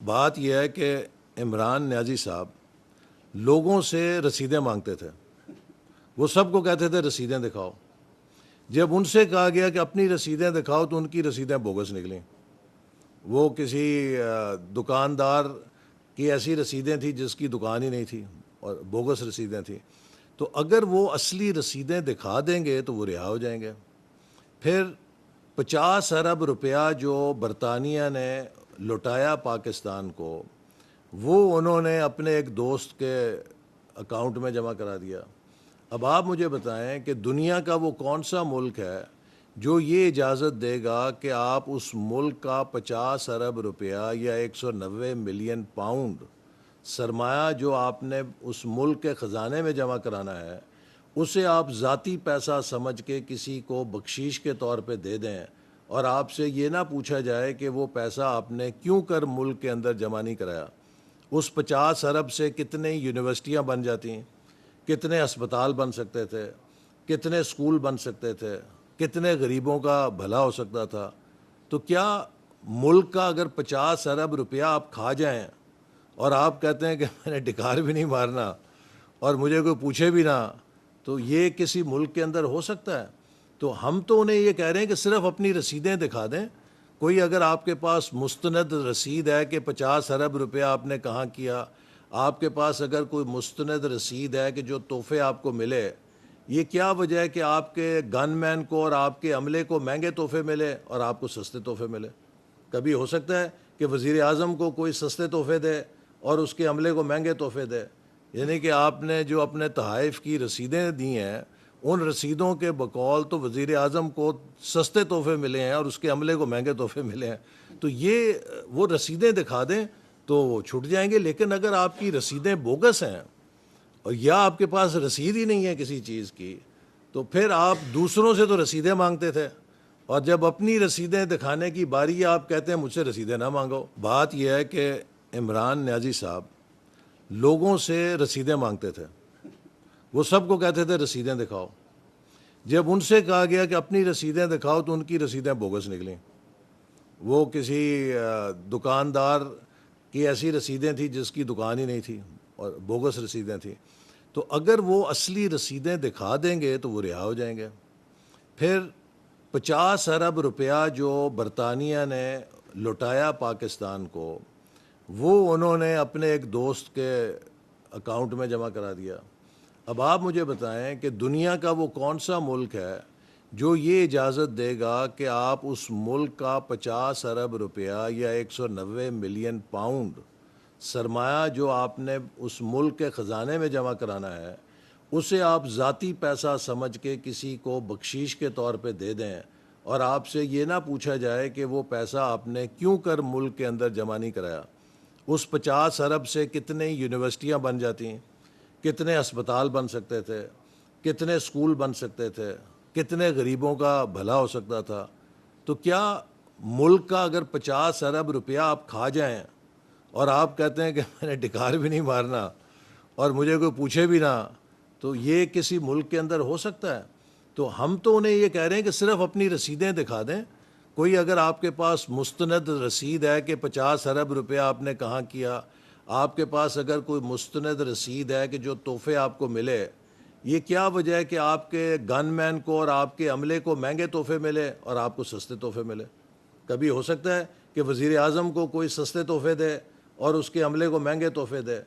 بات یہ ہے کہ عمران نیازی صاحب لوگوں سے رسیدیں مانگتے تھے. وہ سب کو کہتے تھے رسیدیں دکھاؤ. جب ان سے کہا گیا کہ اپنی رسیدیں دکھاؤ تو ان کی رسیدیں بوگس نکلیں. وہ کسی دکاندار کی ایسی رسیدیں تھیں جس کی دکان ہی نہیں تھی اور بوگس رسیدیں تھیں. تو اگر وہ اصلی رسیدیں دکھا دیں گے تو وہ رہا ہو جائیں گے. پھر 50 ارب روپیہ جو برطانیہ نے لٹایا پاکستان کو، وہ انہوں نے اپنے ایک دوست کے اکاؤنٹ میں جمع کرا دیا. اب آپ مجھے بتائیں کہ دنیا کا وہ کون سا ملک ہے جو یہ اجازت دے گا کہ آپ اس ملک کا 50 ارب روپیہ یا 190 ملین پاؤنڈ سرمایہ جو آپ نے اس ملک کے خزانے میں جمع کرانا ہے، اسے آپ ذاتی پیسہ سمجھ کے کسی کو بخشش کے طور پہ دے دیں اور آپ سے یہ نہ پوچھا جائے کہ وہ پیسہ آپ نے کیوں کر ملک کے اندر جمع نہیں کرایا. اس 50 ارب سے کتنے یونیورسٹیاں بن جاتی ہیں، کتنے اسپتال بن سکتے تھے، کتنے اسکول بن سکتے تھے، کتنے غریبوں کا بھلا ہو سکتا تھا. تو کیا ملک کا اگر 50 ارب روپیہ آپ کھا جائیں اور آپ کہتے ہیں کہ میں نے ڈکار بھی نہیں مارنا اور مجھے کوئی پوچھے بھی نہ، تو یہ کسی ملک کے اندر ہو سکتا ہے؟ تو ہم تو انہیں یہ کہہ رہے ہیں کہ صرف اپنی رسیدیں دکھا دیں. کوئی اگر آپ کے پاس مستند رسید ہے کہ 50 ارب روپیہ آپ نے کہاں کیا، آپ کے پاس اگر کوئی مستند رسید ہے کہ جو تحفے آپ کو ملے، یہ کیا وجہ ہے کہ آپ کے گن مین کو اور آپ کے عملے کو مہنگے تحفے ملے اور آپ کو سستے تحفے ملے؟ کبھی ہو سکتا ہے کہ وزیر اعظم کو کوئی سستے تحفے دے اور اس کے عملے کو مہنگے تحفے دے؟ یعنی کہ آپ نے جو اپنے تحائف کی رسیدیں دی ہیں، ان رسیدوں کے بقول تو وزیر اعظم کو سستے تحفے ملے ہیں اور اس کے عملے کو مہنگے تحفے ملے ہیں. تو یہ وہ رسیدیں دکھا دیں تو وہ چھٹ جائیں گے. لیکن اگر آپ کی رسیدیں بوگس ہیں اور یا آپ کے پاس رسید ہی نہیں ہے کسی چیز کی، تو پھر آپ دوسروں سے تو رسیدیں مانگتے تھے اور جب اپنی رسیدیں دکھانے کی باری آپ کہتے ہیں مجھ سے رسیدیں نہ مانگو. بات یہ ہے کہ عمران نیازی صاحب لوگوں سے رسیدیں مانگتے تھے. وہ سب کو کہتے تھے رسیدیں دکھاؤ. جب ان سے کہا گیا کہ اپنی رسیدیں دکھاؤ تو ان کی رسیدیں بوگس نکلیں. وہ کسی دکاندار کی ایسی رسیدیں تھیں جس کی دکان ہی نہیں تھی اور بوگس رسیدیں تھیں. تو اگر وہ اصلی رسیدیں دکھا دیں گے تو وہ رہا ہو جائیں گے. پھر 50 ارب روپیہ جو برطانیہ نے لٹایا پاکستان کو، وہ انہوں نے اپنے ایک دوست کے اکاؤنٹ میں جمع کرا دیا. اب آپ مجھے بتائیں کہ دنیا کا وہ کون سا ملک ہے جو یہ اجازت دے گا کہ آپ اس ملک کا 50 ارب روپیہ یا 190 ملین پاؤنڈ سرمایہ جو آپ نے اس ملک کے خزانے میں جمع کرانا ہے، اسے آپ ذاتی پیسہ سمجھ کے کسی کو بخشش کے طور پہ دے دیں اور آپ سے یہ نہ پوچھا جائے کہ وہ پیسہ آپ نے کیوں کر ملک کے اندر جمع نہیں کرایا. اس 50 ارب سے کتنے یونیورسٹیاں بن جاتی ہیں، کتنے اسپتال بن سکتے تھے، کتنے اسکول بن سکتے تھے، کتنے غریبوں کا بھلا ہو سکتا تھا. تو کیا ملک کا اگر 50 ارب روپیہ آپ کھا جائیں اور آپ کہتے ہیں کہ میں نے ڈکار بھی نہیں مارنا اور مجھے کوئی پوچھے بھی نہ، تو یہ کسی ملک کے اندر ہو سکتا ہے؟ تو ہم تو انہیں یہ کہہ رہے ہیں کہ صرف اپنی رسیدیں دکھا دیں. کوئی اگر آپ کے پاس مستند رسید ہے کہ 50 ارب روپیہ آپ نے کہاں کیا، آپ کے پاس اگر کوئی مستند رسید ہے کہ جو تحفے آپ کو ملے، یہ کیا وجہ ہے کہ آپ کے گن مین کو اور آپ کے عملے کو مہنگے تحفے ملے اور آپ کو سستے تحفے ملے؟ کبھی ہو سکتا ہے کہ وزیر اعظم کو کوئی سستے تحفے دے اور اس کے عملے کو مہنگے تحفے دے.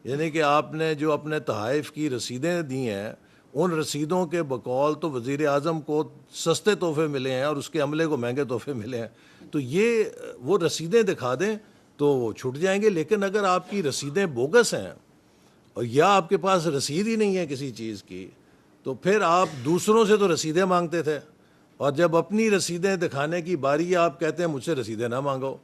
یعنی کہ آپ نے جو اپنے تحائف کی رسیدیں دی ہیں، ان رسیدوں کے بقول تو وزیر اعظم کو سستے تحفے ملے ہیں اور اس کے عملے کو مہنگے تحفے ملے ہیں. تو یہ وہ رسیدیں دکھا دیں تو وہ چھٹ جائیں گے. لیکن اگر آپ کی رسیدیں بوگس ہیں اور یا آپ کے پاس رسید ہی نہیں ہے کسی چیز کی، تو پھر آپ دوسروں سے تو رسیدیں مانگتے تھے اور جب اپنی رسیدیں دکھانے کی باری آپ کہتے ہیں مجھ سے رسیدیں نہ مانگو.